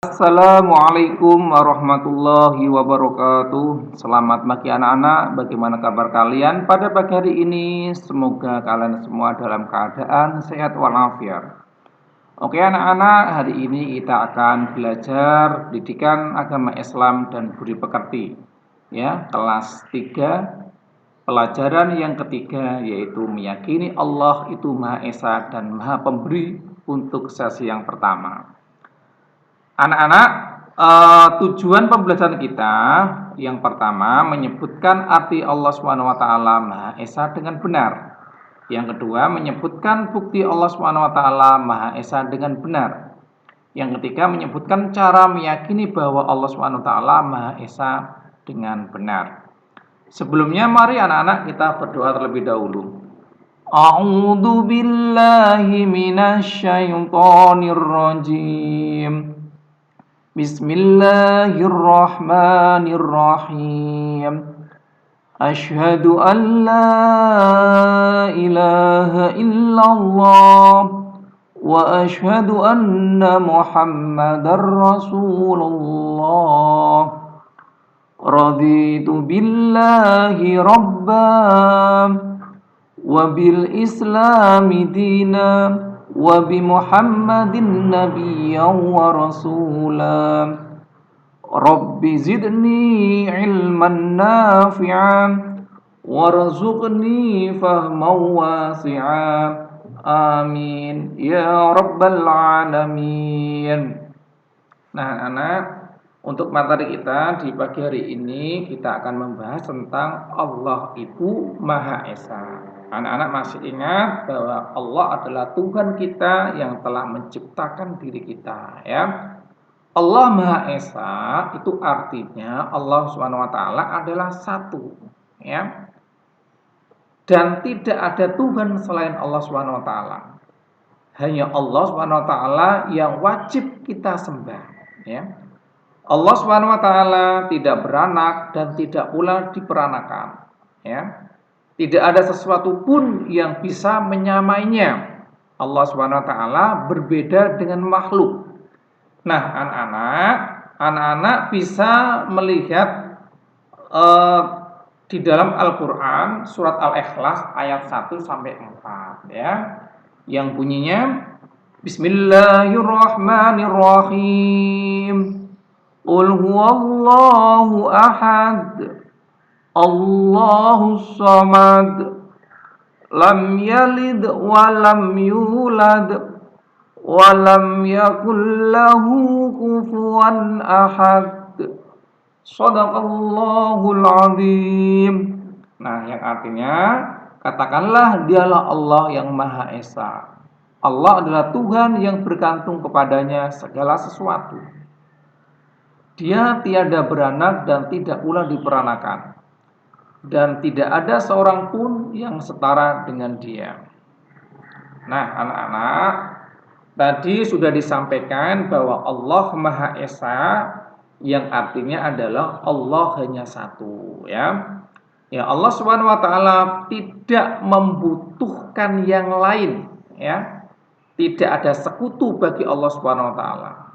Assalamualaikum warahmatullahi wabarakatuh. Selamat pagi anak-anak. Bagaimana kabar kalian pada pagi hari ini? Semoga kalian semua dalam keadaan sehat walafiat. Oke anak-anak, hari ini kita akan belajar pendidikan agama Islam dan budi pekerti. Ya, kelas 3, pelajaran yang ketiga yaitu meyakini Allah itu Maha Esa dan Maha Pemberi untuk sesi yang pertama. Anak-anak, tujuan pembelajaran kita yang pertama menyebutkan arti Allah Subhanahu wa taala Maha Esa dengan benar. Yang kedua menyebutkan bukti Allah Subhanahu wa taala Maha Esa dengan benar. Yang ketiga menyebutkan cara meyakini bahwa Allah Subhanahu wa taala Maha Esa dengan benar. Sebelumnya mari anak-anak kita berdoa terlebih dahulu. A'udzu billahi minasy syaithanir rajim. Bismillahirrahmanirrahim. Asyhadu an la ilaha illallah wa asyhadu anna Muhammadar Rasulullah. Raditu billahi rabban wa bil islami dinan wa bi Muhammadin nabiyyan wa rasulan. Rabbi zidni ilman nafi'an warzuqni fahman wasi'an. Amin ya rabbal alamin. Nah, anak, untuk materi kita di pagi hari ini kita akan membahas tentang Allah itu Maha Esa. Anak-anak masih ingat bahwa Allah adalah Tuhan kita yang telah menciptakan diri kita, ya. Allah Maha Esa itu artinya Allah Subhanahu wa taala adalah satu, ya. Dan tidak ada Tuhan selain Allah Subhanahu wa taala. Hanya Allah Subhanahu wa taala yang wajib kita sembah, ya. Allah Subhanahu wa taala tidak beranak dan tidak pula diperanakan, ya. Tidak ada sesuatu pun yang bisa menyamainya. Allah Subhanahu wa taala berbeda dengan makhluk. Nah, anak-anak bisa melihat di dalam Al-Qur'an surat Al-Ikhlas ayat 1 sampai 4, ya. Yang bunyinya Bismillahirrahmanirrahim. Qul huwallahu ahad. Allahus samad. Lam yalid wa lam yulad wa lam yakul lahu kufuwan ahad. Shadaqallahul azim. Nah, yang artinya katakanlah dialah Allah yang Maha Esa. Allah adalah Tuhan yang bergantung kepadanya segala sesuatu. Dia tiada beranak dan tidak pula diperanakan. Dan tidak ada seorang pun yang setara dengan dia. Nah, anak-anak, tadi sudah disampaikan bahwa Allah Maha Esa yang artinya adalah Allah hanya satu, ya. Ya, Allah Subhanahu wa taala tidak membutuhkan yang lain, ya. Tidak ada sekutu bagi Allah Subhanahu wa taala.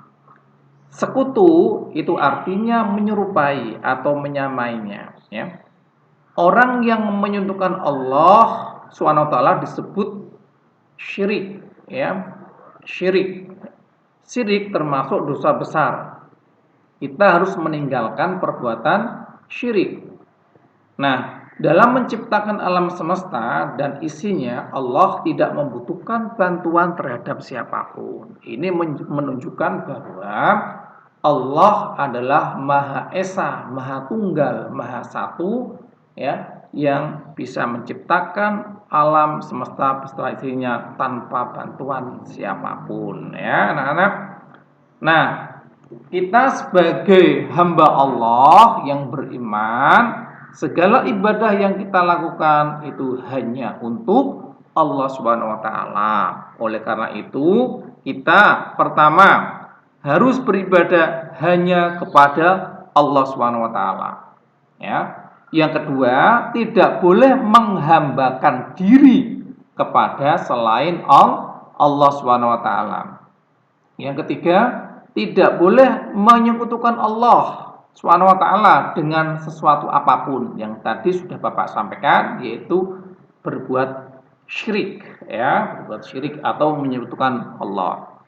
Sekutu itu artinya menyerupai atau menyamainya, ya. Orang yang menyentuhkan Allah Subhanahu wa taala disebut syirik, ya. Syirik. Syirik termasuk dosa besar. Kita harus meninggalkan perbuatan syirik. Nah, dalam menciptakan alam semesta dan isinya, Allah tidak membutuhkan bantuan terhadap siapapun. Ini menunjukkan bahwa Allah adalah Maha Esa, Maha Tunggal, Maha Satu, ya, yang bisa menciptakan alam semesta beserta isinya tanpa bantuan siapapun, ya, anak-anak. Nah, kita sebagai hamba Allah yang beriman, segala ibadah yang kita lakukan itu hanya untuk Allah Subhanahu wa taala. Oleh karena itu, kita pertama harus beribadah hanya kepada Allah Subhanahu wa taala. Ya. Yang kedua, tidak boleh menghambakan diri kepada selain Allah Subhanahu wa taala. Yang ketiga, tidak boleh menyekutukan Allah Subhanahu wa taala dengan sesuatu apapun yang tadi sudah Bapak sampaikan, yaitu berbuat syirik, ya, berbuat syirik atau menyekutukan Allah.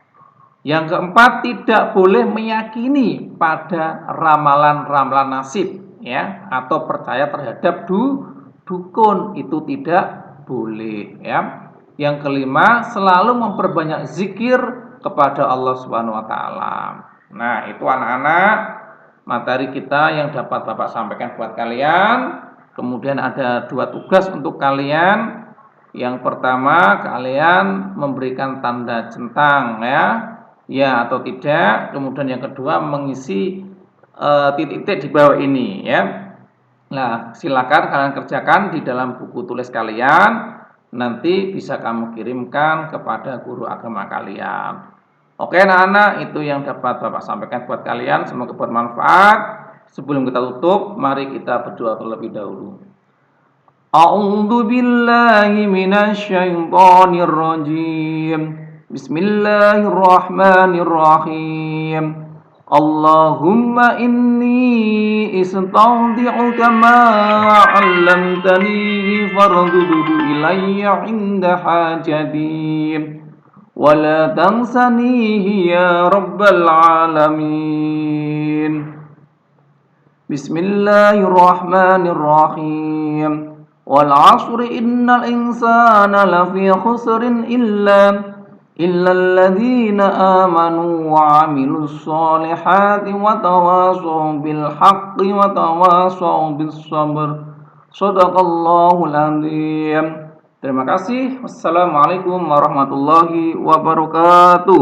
Yang keempat, tidak boleh meyakini pada ramalan-ramalan nasib, ya, atau percaya terhadap dukun, itu tidak boleh, ya. Yang kelima, selalu memperbanyak zikir kepada Allah Subhanahu wa taala. Nah, itu anak-anak materi kita yang dapat Bapak sampaikan buat kalian. Kemudian ada 2 tugas untuk kalian. Yang pertama, kalian memberikan tanda centang, ya atau tidak. Kemudian yang kedua, mengisi titik-titik di bawah ini, ya. Nah, silakan kalian kerjakan di dalam buku tulis kalian. Nanti bisa kamu kirimkan kepada guru agama kalian. Oke anak-anak, itu yang dapat Bapak sampaikan buat kalian. Semoga bermanfaat. Sebelum kita tutup, mari kita berdoa terlebih dahulu. A'udzu billahi minasy syaithanir rajim. Bismillahirrahmanirrahim. Allahumma inni istaudi'uka ma 'allamtani fardudu ilayya 'inda hajati wa la tansanihi ya rabbal alamin. Bismillahirrahmanirrahim. Wal 'asri innal insana lafi khusrin illa alladzina amanu wa 'amilus solihati wa tawashaw bil haqqi wa tawashaw bis sabr. Shadaqallahul azim. Terima kasih. Wassalamualaikum warahmatullahi wabarakatuh.